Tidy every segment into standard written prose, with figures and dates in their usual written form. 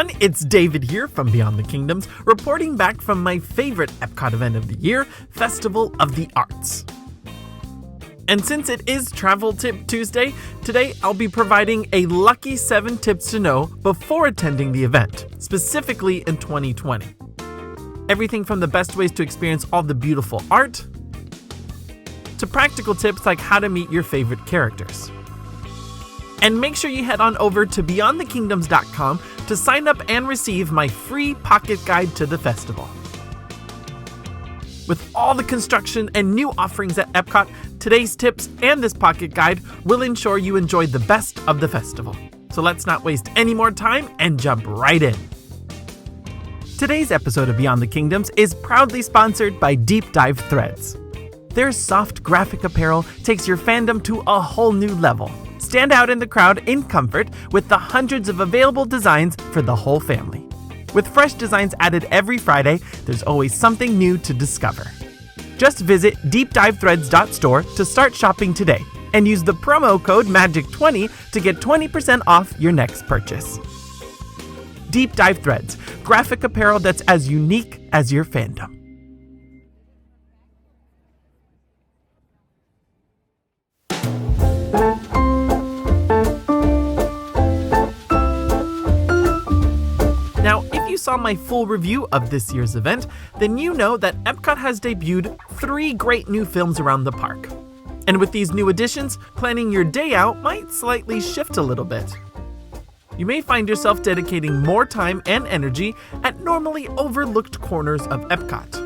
everyone, it's David here from Beyond the Kingdoms, reporting back from my favorite Epcot event of the year, Festival of the Arts. And since it is Travel Tip Tuesday, today I'll be providing a lucky 7 tips to know before attending the event, specifically in 2020. Everything from the best ways to experience all the beautiful art, to practical tips like how to meet your favorite characters. And make sure you head on over to beyondthekingdoms.com to sign up and receive my free pocket guide to the festival. With all the construction and new offerings at Epcot, today's tips and this pocket guide will ensure you enjoy the best of the festival. So let's not waste any more time and jump right in. Today's episode of Beyond the Kingdoms is proudly sponsored by Deep Dive Threads. Their soft graphic apparel takes your fandom to a whole new level. Stand out in the crowd in comfort with the hundreds of available designs for the whole family. With fresh designs added every Friday, there's always something new to discover. Just visit deepdivethreads.store to start shopping today and use the promo code MAGIC20 to get 20% off your next purchase. Deep Dive Threads, graphic apparel that's as unique as your fandom. Now, if you saw my full review of this year's event, then you know that Epcot has debuted 3 great new films around the park. And with these new additions, planning your day out might slightly shift a little bit. You may find yourself dedicating more time and energy at normally overlooked corners of Epcot.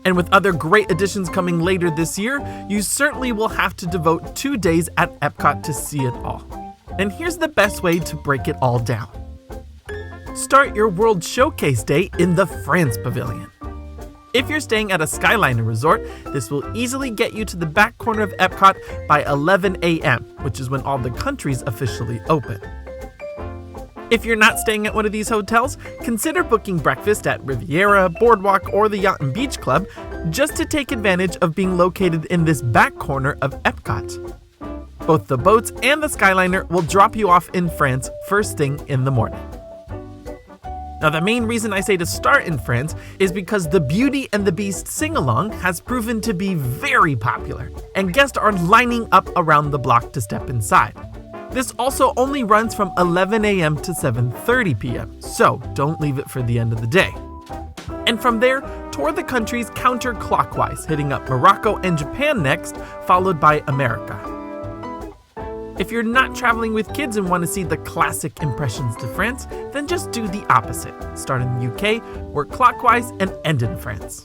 And with other great additions coming later this year, you certainly will have to devote 2 days at Epcot to see it all. And here's the best way to break it all down. Start your World Showcase Day in the France Pavilion. If you're staying at a Skyliner resort, this will easily get you to the back corner of Epcot by 11 a.m., which is when all the countries officially open. If you're not staying at one of these hotels, consider booking breakfast at Riviera, Boardwalk, or the Yacht and Beach Club just to take advantage of being located in this back corner of Epcot. Both the boats and the Skyliner will drop you off in France first thing in the morning. Now, the main reason I say to start in France is because the Beauty and the Beast sing-along has proven to be very popular, and guests are lining up around the block to step inside. This also only runs from 11 a.m. to 7:30 p.m., so don't leave it for the end of the day. And from there, tour the countries counterclockwise, hitting up Morocco and Japan next, followed by America. If you're not traveling with kids and want to see the classic impressions to France, then just do the opposite. Start in the UK, work clockwise, and end in France.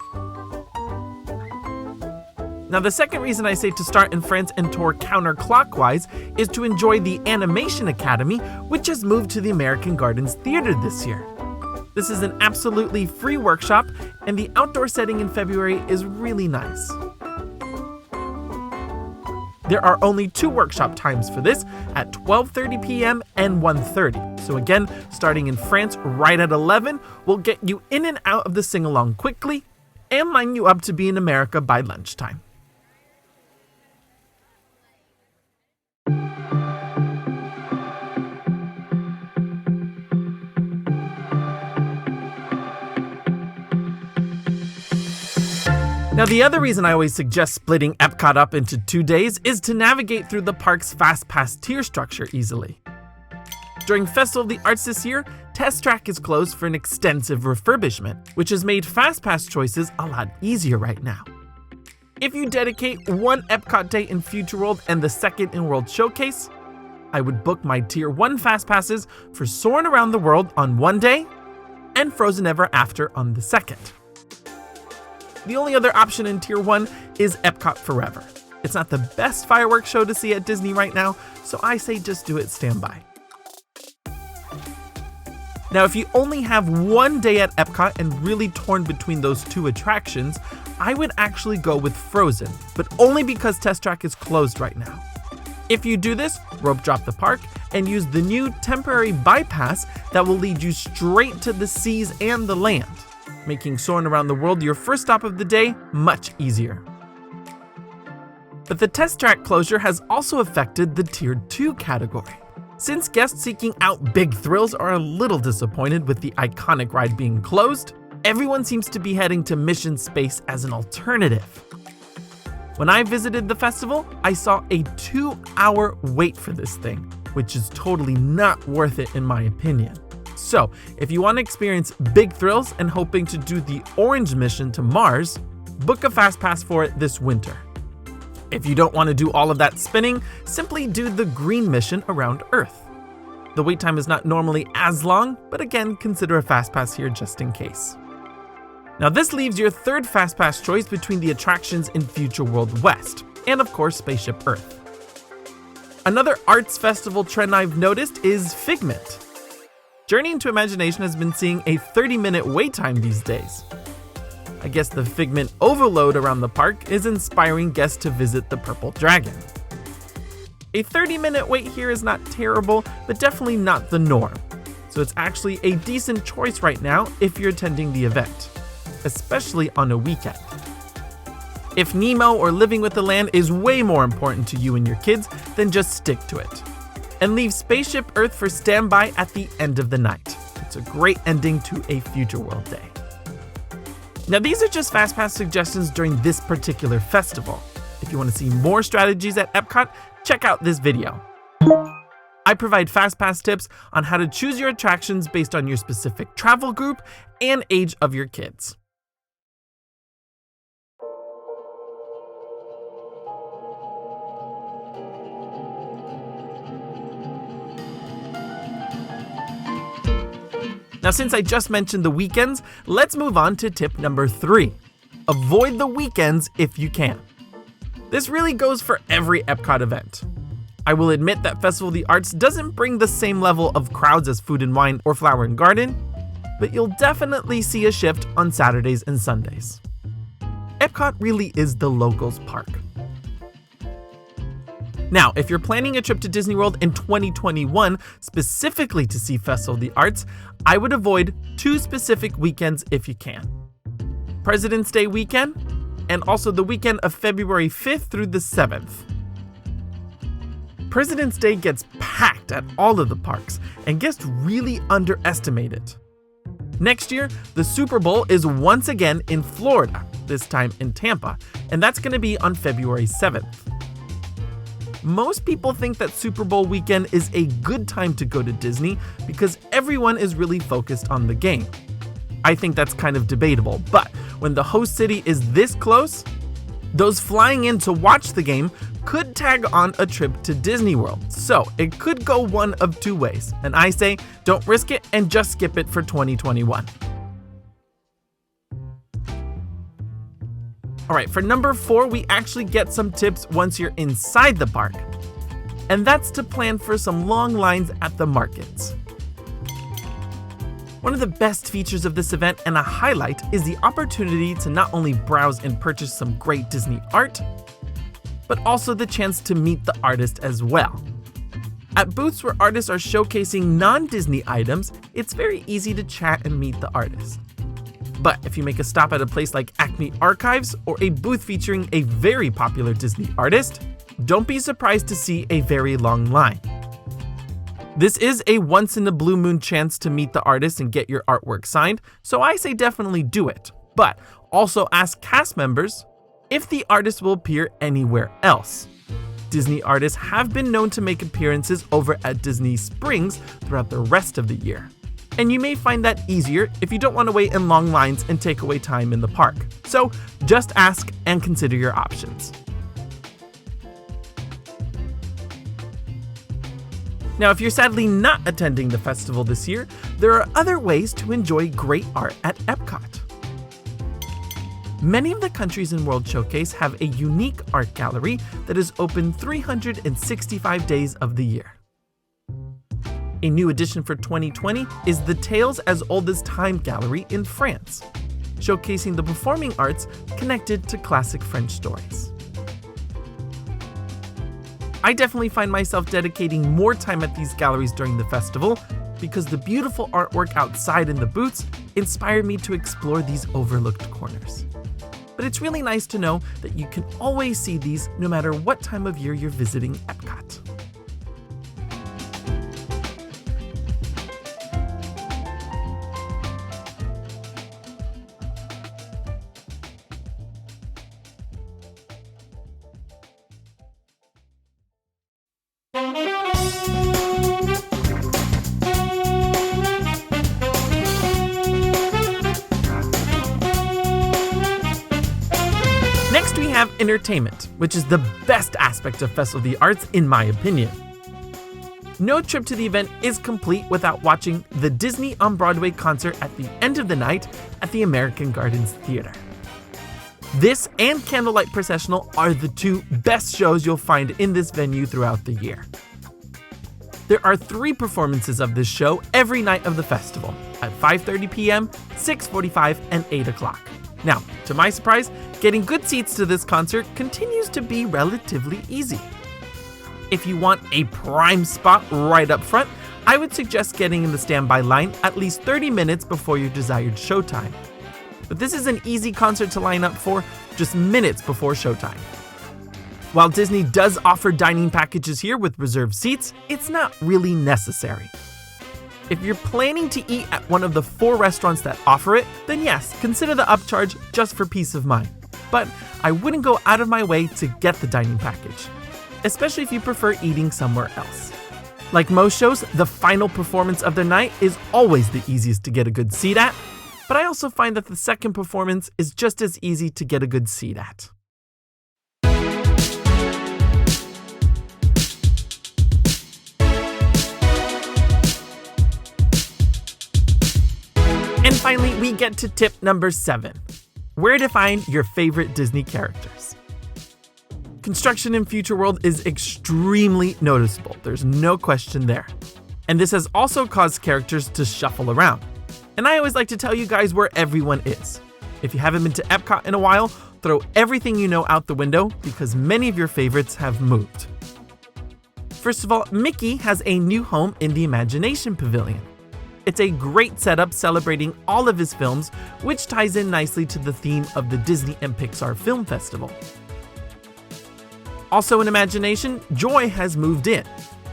Now, the second reason I say to start in France and tour counterclockwise is to enjoy the Animation Academy, which has moved to the American Gardens Theater this year. This is an absolutely free workshop, and the outdoor setting in February is really nice. There are only 2 workshop times for this, at 12:30 p.m. and 1:30. So again, starting in France right at 11 will get you in and out of the sing-along quickly and line you up to be in America by lunchtime. Now, the other reason I always suggest splitting Epcot up into 2 days is to navigate through the park's Fastpass tier structure easily. During Festival of the Arts this year, Test Track is closed for an extensive refurbishment, which has made Fastpass choices a lot easier right now. If you dedicate 1 Epcot day in Future World and the second in World Showcase, I would book my Tier 1 Fastpasses for Soarin' Around the World on 1 day and Frozen Ever After on the second. The only other option in Tier 1 is Epcot Forever. It's not the best fireworks show to see at Disney right now, so I say just do it standby. Now, if you only have 1 day at Epcot and really torn between those 2 attractions, I would actually go with Frozen, but only because Test Track is closed right now. If you do this, rope drop the park and use the new temporary bypass that will lead you straight to the seas and the land, making Soarin' Around the World your first stop of the day much easier. But the Test Track closure has also affected the Tier 2 category. Since guests seeking out big thrills are a little disappointed with the iconic ride being closed, everyone seems to be heading to Mission Space as an alternative. When I visited the festival, I saw a 2-hour wait for this thing, which is totally not worth it in my opinion. So, if you want to experience big thrills and hoping to do the Orange mission to Mars, book a Fastpass for it this winter. If you don't want to do all of that spinning, simply do the Green mission around Earth. The wait time is not normally as long, but again, consider a Fastpass here just in case. Now this leaves your third Fastpass choice between the attractions in Future World West, and of course Spaceship Earth. Another arts festival trend I've noticed is Figment. Journey into Imagination has been seeing a 30-minute wait time these days. I guess the Figment overload around the park is inspiring guests to visit the Purple Dragon. A 30-minute wait here is not terrible, but definitely not the norm. So it's actually a decent choice right now if you're attending the event, especially on a weekend. If Nemo or Living with the Land is way more important to you and your kids, then just stick to it. And leave Spaceship Earth for standby at the end of the night. It's a great ending to a Future World day. Now these are just Fastpass suggestions during this particular festival. If you want to see more strategies at Epcot, check out this video. I provide Fastpass tips on how to choose your attractions based on your specific travel group and age of your kids. Now, since I just mentioned the weekends, let's move on to tip number 3. Avoid the weekends if you can. This really goes for every Epcot event. I will admit that Festival of the Arts doesn't bring the same level of crowds as Food and Wine or Flower and Garden, but you'll definitely see a shift on Saturdays and Sundays. Epcot really is the locals' park. Now, if you're planning a trip to Disney World in 2021 specifically to see Festival of the Arts, I would avoid 2 specific weekends if you can. President's Day weekend, and also the weekend of February 5th through the 7th. President's Day gets packed at all of the parks, and guests really underestimate it. Next year, the Super Bowl is once again in Florida, this time in Tampa, and that's going to be on February 7th. Most people think that Super Bowl weekend is a good time to go to Disney because everyone is really focused on the game. I think that's kind of debatable, but when the host city is this close, those flying in to watch the game could tag on a trip to Disney World. So it could go one of 2 ways, and I say don't risk it and just skip it for 2021. Alright, for number 4, we actually get some tips once you're inside the park. And that's to plan for some long lines at the markets. One of the best features of this event and a highlight is the opportunity to not only browse and purchase some great Disney art, but also the chance to meet the artist as well. At booths where artists are showcasing non-Disney items, it's very easy to chat and meet the artist. But if you make a stop at a place like Acme Archives or a booth featuring a very popular Disney artist, don't be surprised to see a very long line. This is a once-in-a-blue-moon chance to meet the artist and get your artwork signed, so I say definitely do it. But also ask cast members if the artist will appear anywhere else. Disney artists have been known to make appearances over at Disney Springs throughout the rest of the year. And you may find that easier if you don't want to wait in long lines and take away time in the park. So just ask and consider your options. Now, if you're sadly not attending the festival this year, there are other ways to enjoy great art at Epcot. Many of the countries in World Showcase have a unique art gallery that is open 365 days of the year. A new addition for 2020 is the Tales as Old as Time gallery in France, showcasing the performing arts connected to classic French stories. I definitely find myself dedicating more time at these galleries during the festival because the beautiful artwork outside in the booths inspired me to explore these overlooked corners. But it's really nice to know that you can always see these no matter what time of year you're visiting Epcot. Next, we have entertainment, which is the best aspect of Festival of the Arts in my opinion. No trip to the event is complete without watching the Disney on Broadway concert at the end of the night at the American Gardens Theater. This and Candlelight Processional are the two best shows you'll find in this venue throughout the year. There are 3 performances of this show every night of the festival, at 5:30 p.m., 6:45, and 8 o'clock. Now, to my surprise, getting good seats to this concert continues to be relatively easy. If you want a prime spot right up front, I would suggest getting in the standby line at least 30 minutes before your desired showtime. But this is an easy concert to line up for just minutes before showtime. While Disney does offer dining packages here with reserved seats, it's not really necessary. If you're planning to eat at one of the 4 restaurants that offer it, then yes, consider the upcharge just for peace of mind. But I wouldn't go out of my way to get the dining package, especially if you prefer eating somewhere else. Like most shows, the final performance of the night is always the easiest to get a good seat at, but I also find that the second performance is just as easy to get a good seat at. And finally, we get to tip number 7, where to find your favorite Disney characters. Construction in Future World is extremely noticeable, there's no question there. And this has also caused characters to shuffle around. And I always like to tell you guys where everyone is. If you haven't been to Epcot in a while, throw everything you know out the window because many of your favorites have moved. First of all, Mickey has a new home in the Imagination Pavilion. It's a great setup celebrating all of his films, which ties in nicely to the theme of the Disney and Pixar Film Festival. Also in Imagination, Joy has moved in.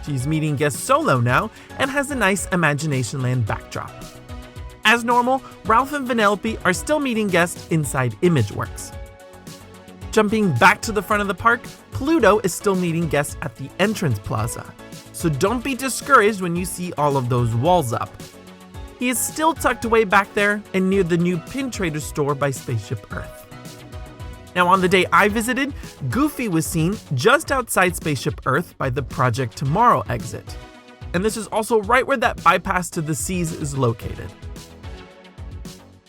She's meeting guests solo now and has a nice Imagination Land backdrop. As normal, Ralph and Vanellope are still meeting guests inside Imageworks. Jumping back to the front of the park, Pluto is still meeting guests at the entrance plaza. So don't be discouraged when you see all of those walls up. He is still tucked away back there and near the new Pin Trader store by Spaceship Earth. Now on the day I visited, Goofy was seen just outside Spaceship Earth by the Project Tomorrow exit. And this is also right where that bypass to the seas is located.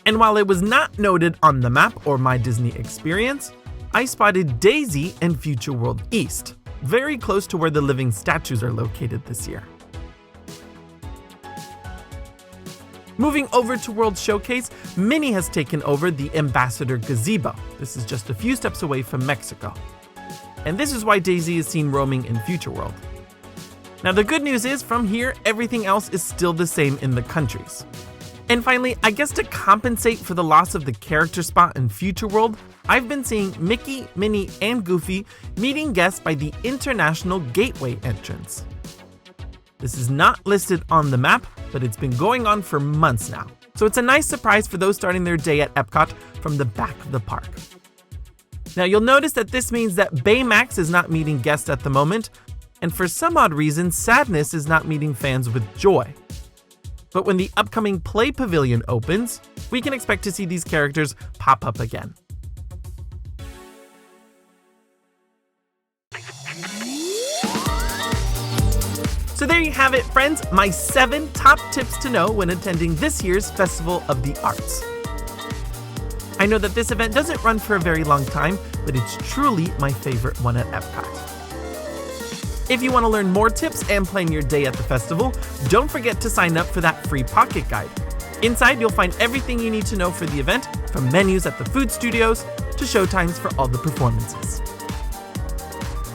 And while it was not noted on the map or My Disney Experience, I spotted Daisy and Future World East, very close to where the living statues are located this year. Moving over to World Showcase, Minnie has taken over the Ambassador Gazebo. This is just a few steps away from Mexico. And this is why Daisy is seen roaming in Future World. Now the good news is, from here, everything else is still the same in the countries. And finally, I guess to compensate for the loss of the character spot in Future World, I've been seeing Mickey, Minnie, and Goofy meeting guests by the International Gateway entrance. This is not listed on the map, but it's been going on for months now. So it's a nice surprise for those starting their day at Epcot from the back of the park. Now you'll notice that this means that Baymax is not meeting guests at the moment, and for some odd reason, Sadness is not meeting fans with joy. But when the upcoming Play Pavilion opens, we can expect to see these characters pop up again. So there you have it, friends, my 7 top tips to know when attending this year's Festival of the Arts. I know that this event doesn't run for a very long time, but it's truly my favorite one at Epcot. If you want to learn more tips and plan your day at the festival, don't forget to sign up for that free pocket guide. Inside, you'll find everything you need to know for the event, from menus at the food studios to showtimes for all the performances.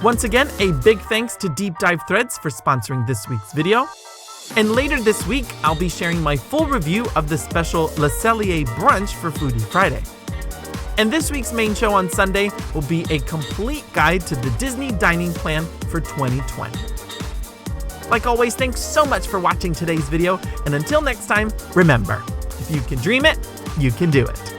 Once again, a big thanks to Deep Dive Threads for sponsoring this week's video. And later this week, I'll be sharing my full review of the special Le Cellier brunch for Foodie Friday. And this week's main show on Sunday will be a complete guide to the Disney dining plan for 2020. Like always, thanks so much for watching today's video, and until next time, remember, if you can dream it, you can do it.